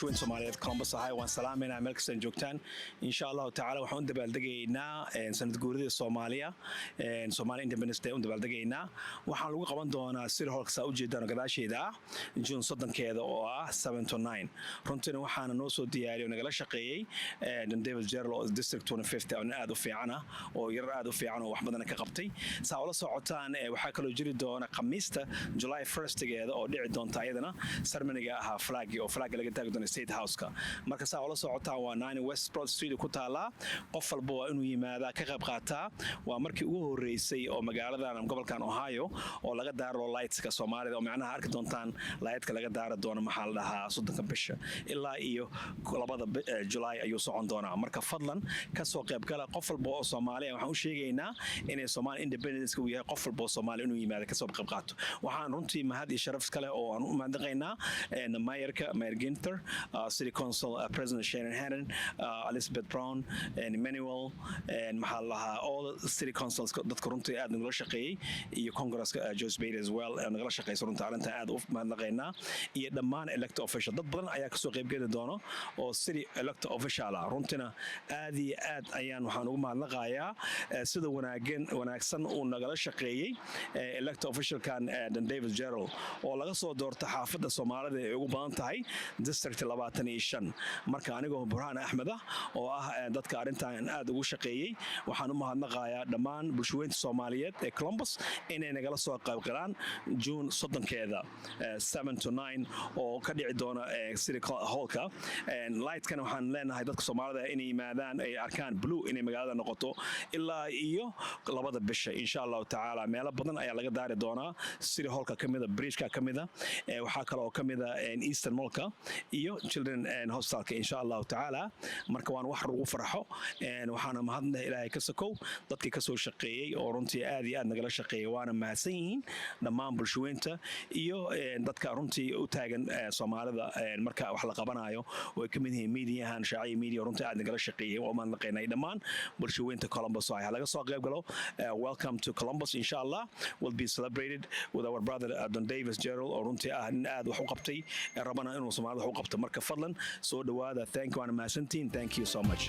bulshooyin Soomaaliyeed Columbus ahay waan salaameynaa meel kasta joogtaan insha Allah taala waxaan dabaaldegaynaa sanad guuridii Soomaaliya Somali Independence Day dabaaldegaynaa waxaan lagu qaban doonaa City Hall ka u jeedaan gadaasheeda June 3keeda oo ah 7 to 9 runtii waxaan noo soo diyaariyay nagala shaqeeyay David Gerald District 25 oo aad u fiican oo yar aad u fiican oo wax badan ka qabtay saa ula socotaan waxa kale oo jiri doona Khamiista July 1keeda oo dhici doonta ayadana ceremony-ga ah flag laga taagi doono State House-ka marka saa ula socotaan waa 9 West Broad Street ku taala qof walba waa inuu yimaado ka qayb qaataa waa markii ugu horeysay oo magaaladan gobolkan Ohio oo laga daaro lights-ka Soomaalida oo macnaha arki doontaan light-ka laga daaro doono maxaa la dhahaa 3 bisha ilaa iyo 2 July ayuu socon doonaa marka fadlan ka soo qayb gala qof walba oo Soomaaliya waxaan u sheegaynaa inay Somali Independence uu yahay qof walba oo Soomaali inuu yimaado ka soo qayb qaato waxaan runtii mahad iyo sharaf kale oo aan u mahadnaqaynaa Mayor Ginter, City Council President Shannon Hannon, Elizabeth Brown, and Emmanuel, and Mahalaha, all the City Councils dadka runtii aad nagala shaqeeyay iyo Congress Joyce Bader as well and nagala shaqeeyay runtii arrinta aad u mahadnaqaynaa iyo dhammaan elected official dad badan ayaa ka soo qayb geli doona oo city elected official runtina aad iyo aad ayaan waxaan ugu mahadnaqayaa sida wanaagsan uu nagala shaqeeyay elected official kan David Gerald oo laga soo doortay xaafadda Soomaalida ee ugu badan tahay district 25 marka anigoo Burhaan Ahmed oo ah dadka arintan aad ugu shaqeeyay waxaan u mahadnaqayaa dhammaan bulshooyinka Soomaaliyeed ee Columbus inay nagala soo qayb galaan June 3keeda 7 to 9 oo ka dhici doona City Hall-ka light-kan waxaan leenahay dadka Soomaalida inay yimaadaan ay arkaan blue inay magaalada noqoto ilaa iyo 2 bisha insha Allah taala meelo badan ayaa laga daari doonaa City Hall-ka kamida bridge-ka kamida waxa kale oo kamida Eastern Mall-ka iyo Children and Hostel-ka insha Allah taala marka waan wax ugu farxo waxaana mahadnahay Ilaahay ka sakow dadkii ka soo shaqeeyay oo runtii aad iyo aad nagala shaqeeyay waana mahadsan yihiin dhammaan bulshooyinta iyo dadka runtii u taagan Soomaalida marka wax la qabanayo oo ka mid yihiin media-han shacay media runtii aad nagala shaqeeyay oo mahadnaqaynay dhammaan bulshooyinta Columbus ay laga soo qayb galo welcome to Columbus insha Allah will be celebrated with our brother Don Davis Gerald oo runtii aad wax u qabtay rabana inuu Soomaalida wax u qabto marka fadlan soo dhawaada thank you and mahadsantiin thank you so much